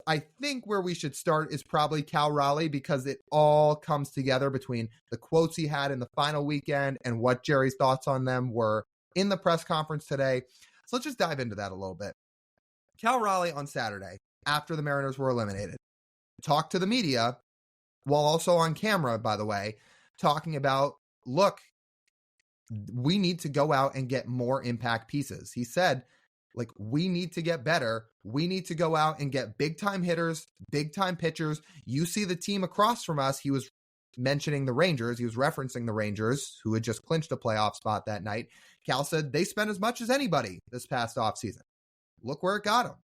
I think where we should start is probably Cal Raleigh, because it all comes together between the quotes he had in the final weekend and what Jerry's thoughts on them were in the press conference today. So let's just dive into that a little bit. Cal Raleigh on Saturday, after the Mariners were eliminated, talked to the media, while also on camera, by the way, talking about, look, we need to go out and get more impact pieces. He said, like, we need to get better. We need to go out and get big-time hitters, big-time pitchers. You see the team across from us. He was mentioning the Rangers. He was referencing the Rangers, who had just clinched a playoff spot that night. Cal said they spent as much as anybody this past offseason. Look where it got him.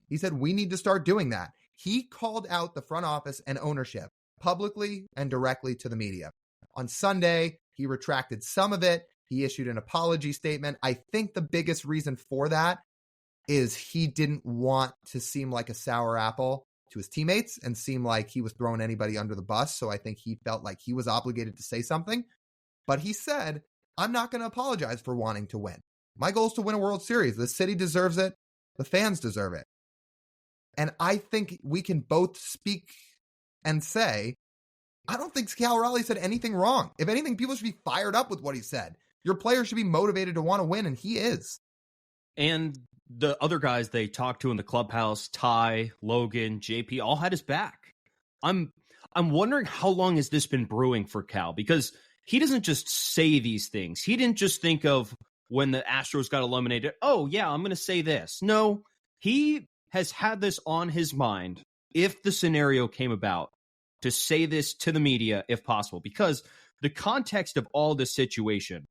He said, we need to start doing that. He called out the front office and ownership publicly and directly to the media. On Sunday, he retracted some of it. He issued an apology statement. I think the biggest reason for that is he didn't want to seem like a sour apple to his teammates and seem like he was throwing anybody under the bus. So I think he felt like he was obligated to say something. But he said, I'm not going to apologize for wanting to win. My goal is to win a World Series. The city deserves it. The fans deserve it. And I think we can both speak and say, I don't think Cal Raleigh said anything wrong. If anything, people should be fired up with what he said. Your players should be motivated to want to win, and he is. And the other guys they talked to in the clubhouse, Ty, Logan, JP, all had his back. I'm wondering how long has this been brewing for Cal? Because he doesn't just say these things. He didn't just think of when the Astros got eliminated, oh, yeah, I'm going to say this. No, he has had this on his mind, if the scenario came about, to say this to the media if possible. Because the context of all this situation,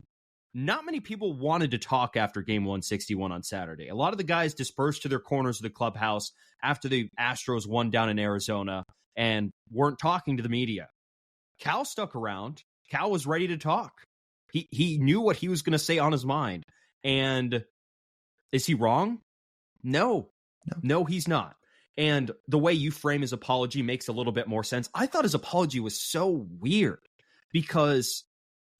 not many people wanted to talk after game 161 on Saturday. A lot of the guys dispersed to their corners of the clubhouse after the Astros won down in Arizona and weren't talking to the media. Cal stuck around. Cal was ready to talk. He knew what he was going to say on his mind. And is he wrong? No, he's not. And the way you frame his apology makes a little bit more sense. I thought his apology was so weird because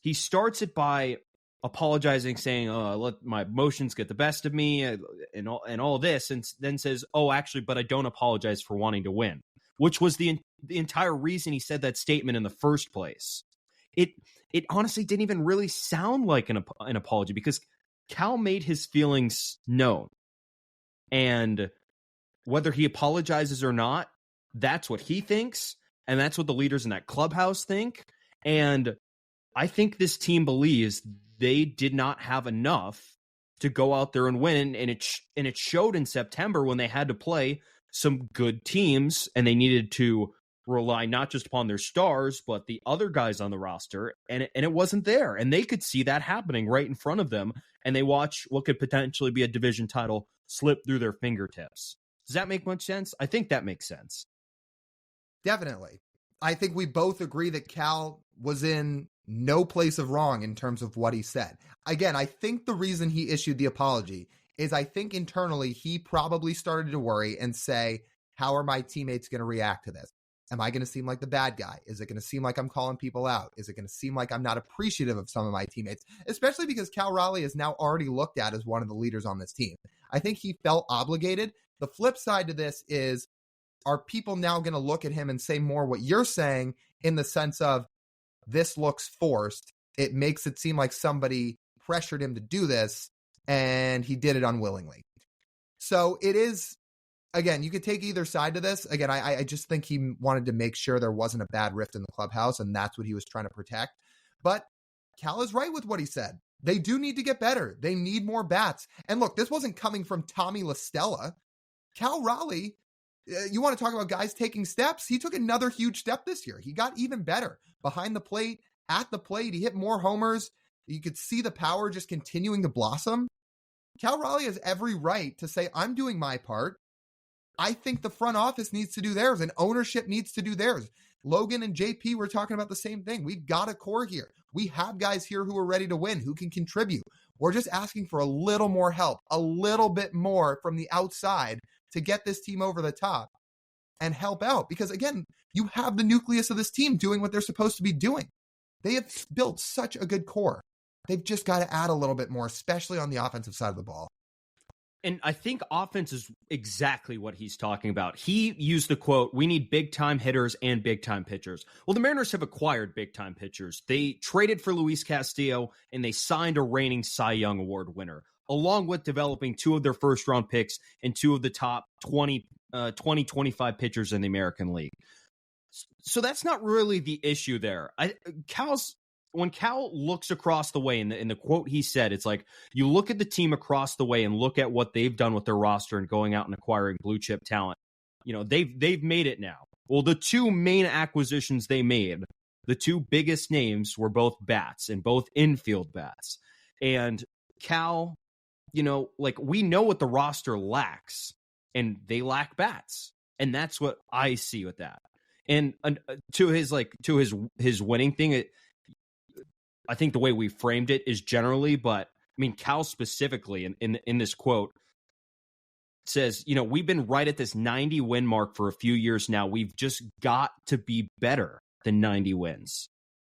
he starts it by apologizing, saying, "Oh, let my emotions get the best of me," and all this, and then says, "Oh, actually, but I don't apologize for wanting to win," which was the entire reason he said that statement in the first place. It honestly didn't even really sound like an apology because Cal made his feelings known, and whether he apologizes or not, that's what he thinks, and that's what the leaders in that clubhouse think. And I think this team believes they did not have enough to go out there and win, and it showed in September when they had to play some good teams, and they needed to rely not just upon their stars, but the other guys on the roster, and it wasn't there. And they could see that happening right in front of them, and they watch what could potentially be a division title slip through their fingertips. Does that make much sense? I think that makes sense. Definitely. I think we both agree that Cal was in no place of wrong in terms of what he said. Again, I think the reason he issued the apology is I think internally he probably started to worry and say, how are my teammates going to react to this? Am I going to seem like the bad guy? Is it going to seem like I'm calling people out? Is it going to seem like I'm not appreciative of some of my teammates? Especially because Cal Raleigh is now already looked at as one of the leaders on this team. I think he felt obligated. The flip side to this is, are people now going to look at him and say more what you're saying in the sense of, this looks forced. It makes it seem like somebody pressured him to do this and he did it unwillingly. So it is, again, you could take either side to this. Again, I just think he wanted to make sure there wasn't a bad rift in the clubhouse, and that's what he was trying to protect. But Cal is right with what he said. They do need to get better. They need more bats. And look, this wasn't coming from Tommy La Stella. Cal Raleigh, you want to talk about guys taking steps? He took another huge step this year. He got even better behind the plate, at the plate. He hit more homers. You could see the power just continuing to blossom. Cal Raleigh has every right to say, I'm doing my part. I think the front office needs to do theirs, and ownership needs to do theirs. Logan and JP were talking about the same thing. We've got a core here. We have guys here who are ready to win, who can contribute. We're just asking for a little more help, a little bit more from the outside to get this team over the top and help out. Because again, you have the nucleus of this team doing what they're supposed to be doing. They have built such a good core. They've just got to add a little bit more, especially on the offensive side of the ball. And I think offense is exactly what he's talking about. He used the quote, "We need big-time hitters and big-time pitchers." Well, the Mariners have acquired big-time pitchers. They traded for Luis Castillo, and they signed a reigning Cy Young Award winner, along with developing two of their first-round picks and two of the top 25 pitchers in the American League. So that's not really the issue there. When Cal looks across the way, in the quote he said, it's like you look at the team across the way and look at what they've done with their roster and going out and acquiring blue chip talent. You know, they've made it now. Well, the two main acquisitions they made, the two biggest names were both bats and both infield bats. And Cal, you know, like we know what the roster lacks, and they lack bats. And that's what I see with that. And to his winning thing, I think the way we framed it is generally, but I mean, Cal specifically in this quote says, you know, we've been right at this 90 win mark for a few years now. We've just got to be better than 90 wins,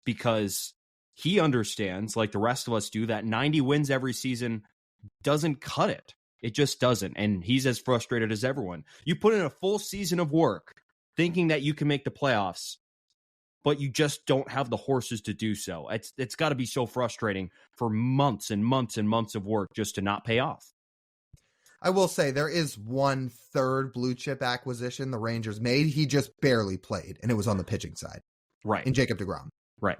because he understands, like the rest of us do, that 90 wins every season doesn't cut it. It just doesn't. And he's as frustrated as everyone. You put in a full season of work thinking that you can make the playoffs, but you just don't have the horses to do so. It's got to be so frustrating for months and months and months of work just to not pay off. I will say there is one third blue chip acquisition the Rangers made. He just barely played, and it was on the pitching side. Right. In Jacob deGrom. Right.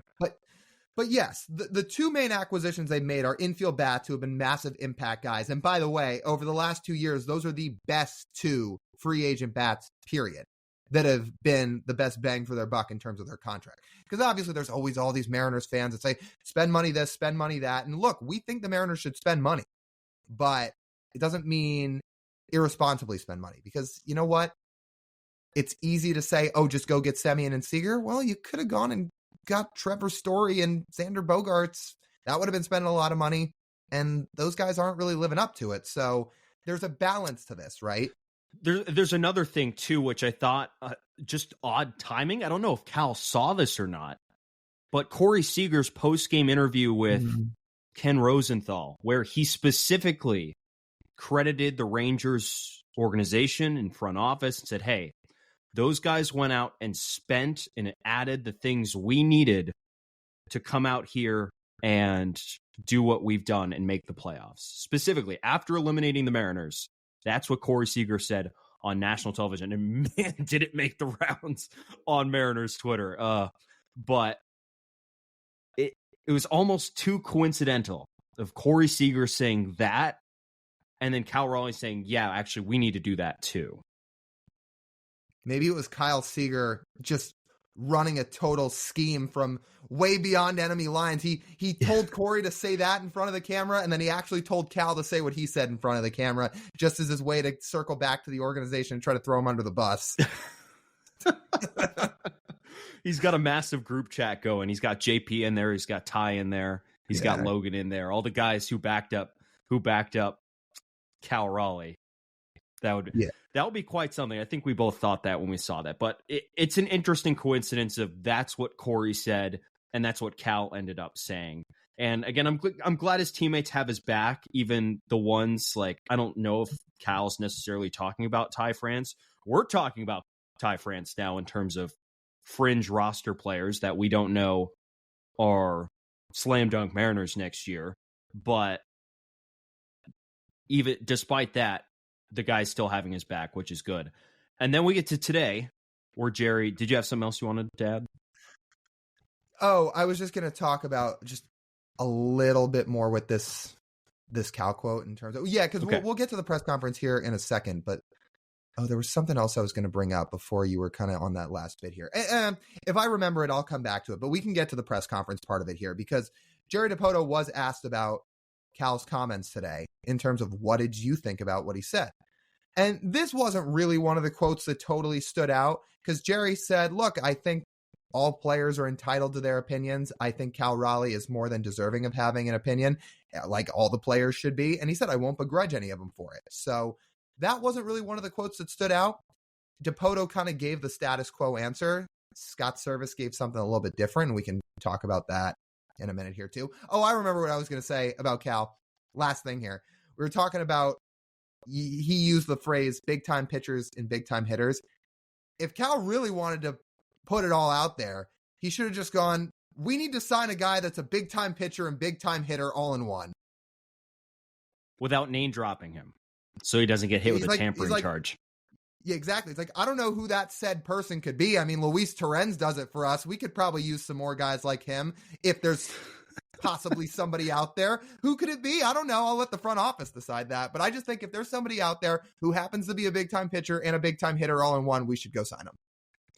But yes, the two main acquisitions they've made are infield bats who have been massive impact guys. And by the way, over the last 2 years, those are the best two free agent bats, period, that have been the best bang for their buck in terms of their contract. Because obviously there's always all these Mariners fans that say, spend money this, spend money that. And look, we think the Mariners should spend money, but it doesn't mean irresponsibly spend money, because you know what? It's easy to say, oh, just go get Semien and Seager. Well, you could have gone and got Trevor Story and Xander Bogaerts. That would have been spending a lot of money, and those guys aren't really living up to it. So there's a balance to this, right? There's another thing, too, which I thought just odd timing. I don't know if Cal saw this or not, but Corey Seager's post-game interview with Ken Rosenthal, where he specifically credited the Rangers organization and front office and said, hey, those guys went out and spent and added the things we needed to come out here and do what we've done and make the playoffs. Specifically, after eliminating the Mariners, that's what Corey Seager said on national television. And man, did it make the rounds on Mariners Twitter. But it was almost too coincidental of Corey Seager saying that, and then Cal Raleigh saying, yeah, actually, we need to do that too. Maybe it was Kyle Seager just running a total scheme from way beyond enemy lines. He told Corey to say that in front of the camera, and then he actually told Cal to say what he said in front of the camera, just as his way to circle back to the organization and try to throw him under the bus. He's got a massive group chat going. He's got JP in there. He's got Ty in there. He's got Logan in there. All the guys who backed up Cal Raleigh. That would be quite something. I think we both thought that when we saw that. But it's an interesting coincidence of that's what Corey said, and that's what Cal ended up saying. And again, I'm glad his teammates have his back, even the ones like, I don't know if Cal's necessarily talking about Ty France. We're talking about Ty France now in terms of fringe roster players that we don't know are slam dunk Mariners next year. But even despite that, the guy's still having his back, which is good. And then we get to today, where Jerry, did you have something else you wanted to add? Oh, I was just going to talk about just a little bit more with this Cal quote in terms of, because we'll get to the press conference here in a second, but there was something else I was going to bring up before you were kind of on that last bit here. And if I remember it, I'll come back to it, but we can get to the press conference part of it here, because Jerry Dipoto was asked about Cal's comments today in terms of what did you think about what he said. And this wasn't really one of the quotes that totally stood out, because Jerry said, look, I think all players are entitled to their opinions. I think Cal Raleigh is more than deserving of having an opinion, like all the players should be. And he said, I won't begrudge any of them for it. So that wasn't really one of the quotes that stood out. Dipoto kind of gave the status quo answer. Scott Service gave something a little bit different, and we can talk about that in a minute here too. Oh, I remember what I was going to say about Cal. Last thing here. We were talking about he used the phrase big time pitchers and big time hitters. If Cal really wanted to put it all out there, he should have just gone, we need to sign a guy that's a big time pitcher and big time hitter all in one. Without name dropping him. So he doesn't get hit with a tampering charge. Yeah, exactly. It's like, I don't know who that said person could be. I mean, Luis Torrens does it for us. We could probably use some more guys like him if there's possibly somebody out there. Who could it be? I don't know. I'll let the front office decide that. But I just think if there's somebody out there who happens to be a big time pitcher and a big time hitter all in one, we should go sign him.